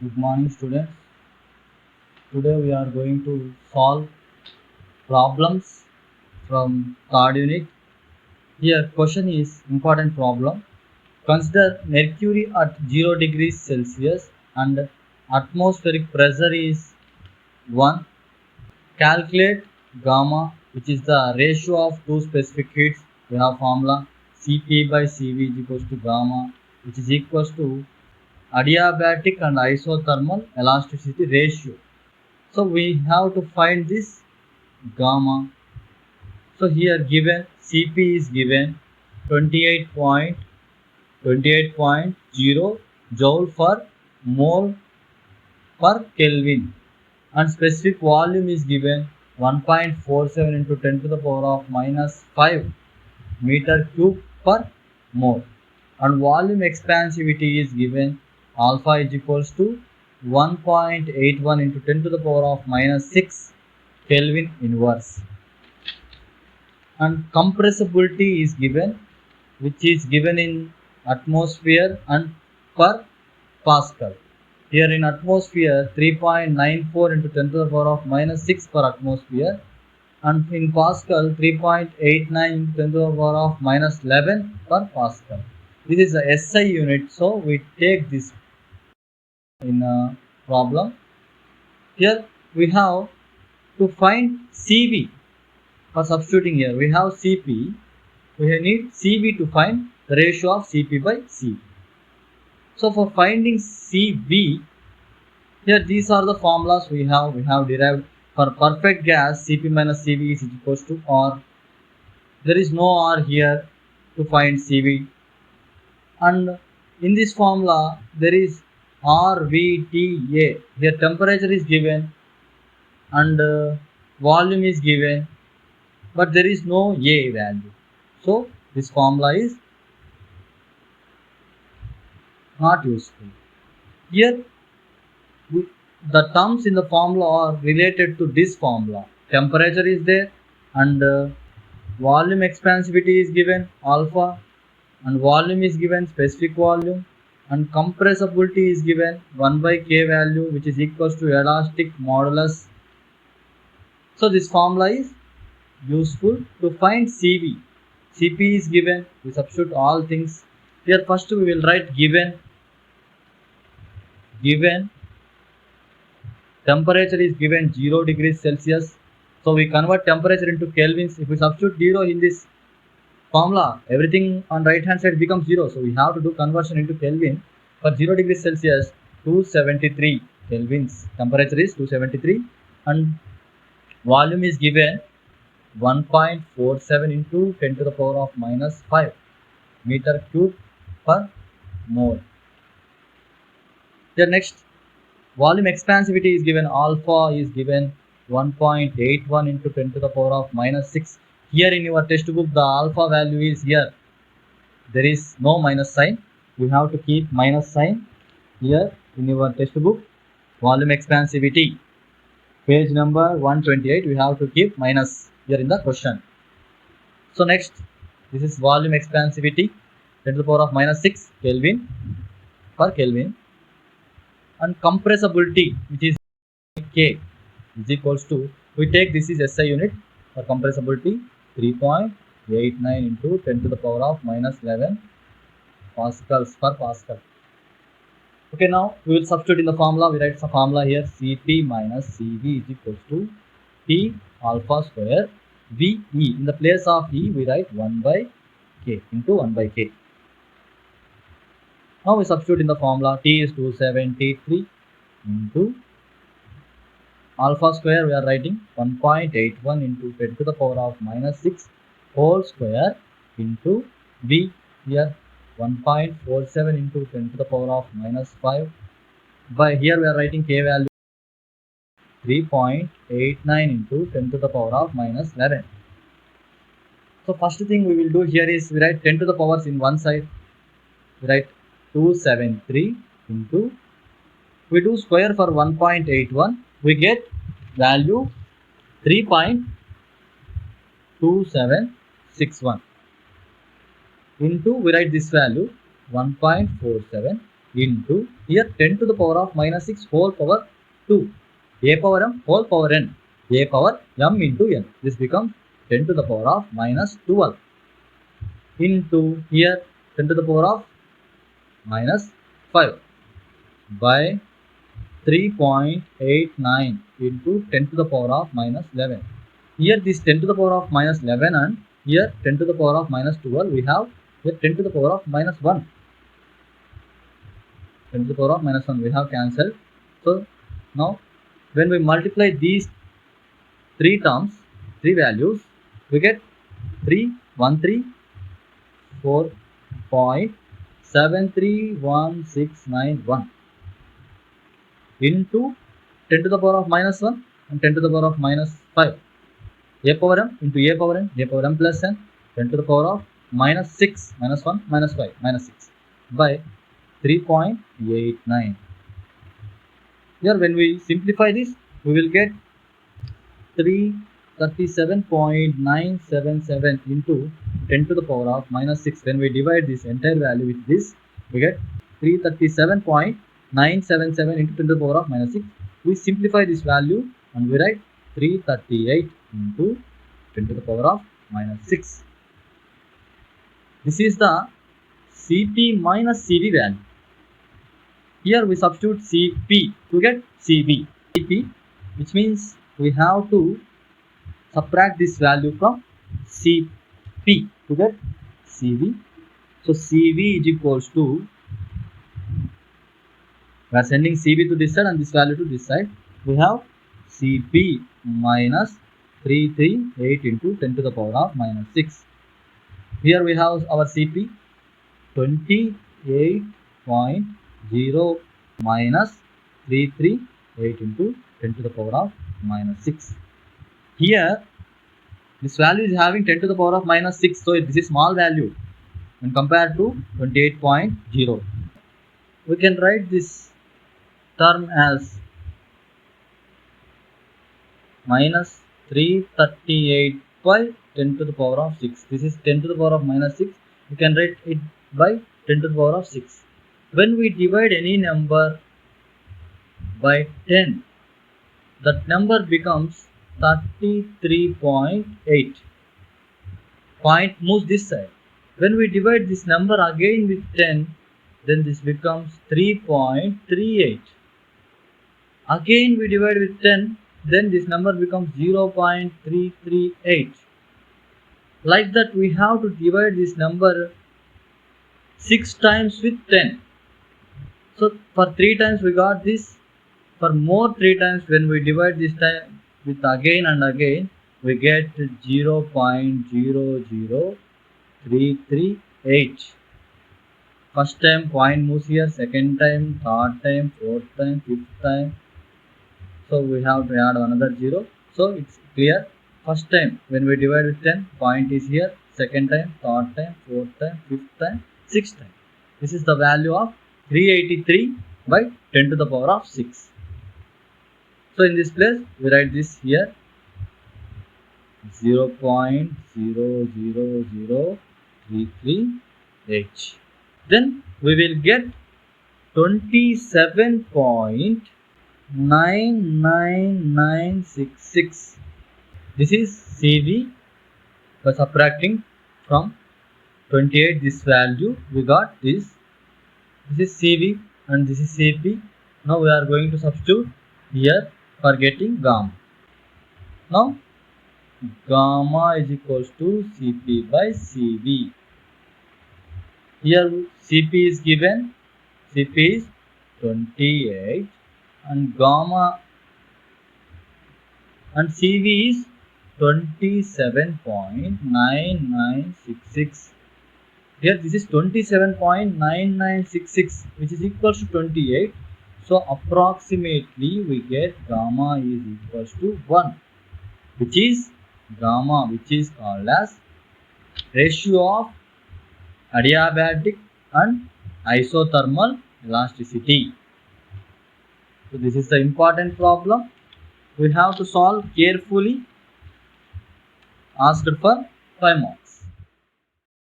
Good morning, students. Today we are going to solve problems from third unit. Here, question is important problem. Consider mercury at 0 degrees Celsius and atmospheric pressure is 1. Calculate gamma, which is the ratio of two specific heats. We have formula Cp by Cv is equals to gamma, which is equals to adiabatic and isothermal elasticity ratio. So we have to find this gamma. So here given Cp is given 28.0 joule per mole per Kelvin, and specific volume is given 1.47 into 10 to the power of minus 5 meter cube per mole, and volume expansivity is given alpha is equals to 1.81 into 10 to the power of minus 6 Kelvin inverse, and compressibility is given, which is given in atmosphere and per Pascal. Here in atmosphere 3.94 into 10 to the power of minus 6 per atmosphere, and in Pascal 3.89 into 10 to the power of minus 11 per Pascal. This is a SI unit, so we take this in a problem. Here we have to find Cv. For substituting here, we have Cp. We need Cv to find the ratio of Cp by Cv. So for finding Cv, here these are the formulas we have. We have derived for perfect gas Cp minus Cv is equals to R. There is no R here to find Cv, and in this formula there is RVTA. Here temperature is given and volume is given, but there is no A value. So this formula is not useful. Here the terms in the formula are related to this formula. Temperature is there, and volume expansivity is given alpha, and volume is given specific volume, and compressibility is given 1 by K value, which is equals to elastic modulus. So this formula is useful to find Cv. Cp is given, we substitute all things. Here first we will write given temperature is given 0 degrees Celsius. So we convert temperature into kelvins. If we substitute 0 in this formula, everything on right hand side becomes 0. So we have to do conversion into Kelvin. For 0 degrees Celsius, 273 kelvins. Temperature is 273, and volume is given 1.47 into 10 to the power of minus 5 meter cube per mole. Then next, volume expansivity is given, alpha is given 1.81 into 10 to the power of minus 6. Here in your textbook the alpha value is here. There is no minus sign. We have to keep minus sign here in your textbook. Volume expansivity, page number 128, we have to keep minus here in the question. So next, this is volume expansivity 10 to the power of minus 6 Kelvin per Kelvin, and compressibility, which is K, is equals to, we take this is SI unit for compressibility 3.89 into 10 to the power of minus 11 pascals per Pascal. Okay, now we will substitute in the formula. We write the formula here, Cp minus Cv is equals to T alpha square Ve. In the place of E we write 1 by K into 1 by K. Now we substitute in the formula. T is 273 into alpha square, we are writing 1.81 into 10 to the power of minus 6 whole square into V, here 1.47 into 10 to the power of minus 5. By here we are writing K value 3.89 into 10 to the power of minus 11. So first thing we will do here is we write 10 to the powers in one side. We write 273 into, we do square for 1.81, we get value 3.2761 into, we write this value 1.47 into here 10 to the power of minus 6 whole power 2 a power m whole power n a power m into n. This becomes 10 to the power of minus 12 into here 10 to the power of minus 5 by 3.89 into 10 to the power of minus 11. Here this 10 to the power of minus 11 and here 10 to the power of minus 12 we have here 10 to the power of minus 1. 10 to the power of minus 1 we have cancelled. So now when we multiply these three terms, three values, we get 313.73161 into 10 to the power of minus 1 and 10 to the power of minus 5. A power m into a power n, a power m plus n, 10 to the power of minus 6, minus 1, minus 5, minus 6 by 3.89. Here when we simplify this, we will get 337.977 into 10 to the power of minus 6. When we divide this entire value with this, we get 337.977 into 10 to the power of minus 6. We simplify this value and we write 338 into 10 to the power of minus 6. This is the Cp minus Cv value. Here we substitute Cp to get Cv. Cp, which means we have to subtract this value from Cp to get Cv. So Cv is equals to, we are sending Cv to this side and this value to this side. We have Cp minus 338 into 10 to the power of minus 6. Here we have our Cp 28.0 minus 338 into 10 to the power of minus 6. Here this value is having 10 to the power of minus 6, so this is small value when compared to 28.0. We can write this term as minus 338 by 10 to the power of 6. This is 10 to the power of minus 6. We can write it by 10 to the power of 6. When we divide any number by 10, that number becomes 33.8. Point moves this side. When we divide this number again with 10, then this becomes 3.38. Again we divide with 10, then this number becomes 0.338. Like that we have to divide this number 6 times with 10. So for 3 times we got this. For more 3 times when we divide this time with again and again, we get 0.00338. First time point moves here, second time, third time, fourth time, fifth time. So we have to add another 0. So it's clear. First time when we divide with 10, point is here, second time, third time, fourth time, fifth time, sixth time. This is the value of 383 by 10 to the power of 6. So in this place we write this here 0.000338. Then we will get 27.99966. This is Cv. By subtracting from 28 this value, we got this. This is Cv and this is Cp. Now we are going to substitute here for getting gamma. Now gamma is equals to Cp by Cv. Here Cp is given. Cp is 28 and gamma and Cv is 27.9966. Here this is 27.9966, which is equals to 28. So approximately we get gamma is equals to 1, which is gamma, which is called as ratio of adiabatic and isothermal elasticity. So this is the important problem. We have to solve carefully, asked for 5 marks.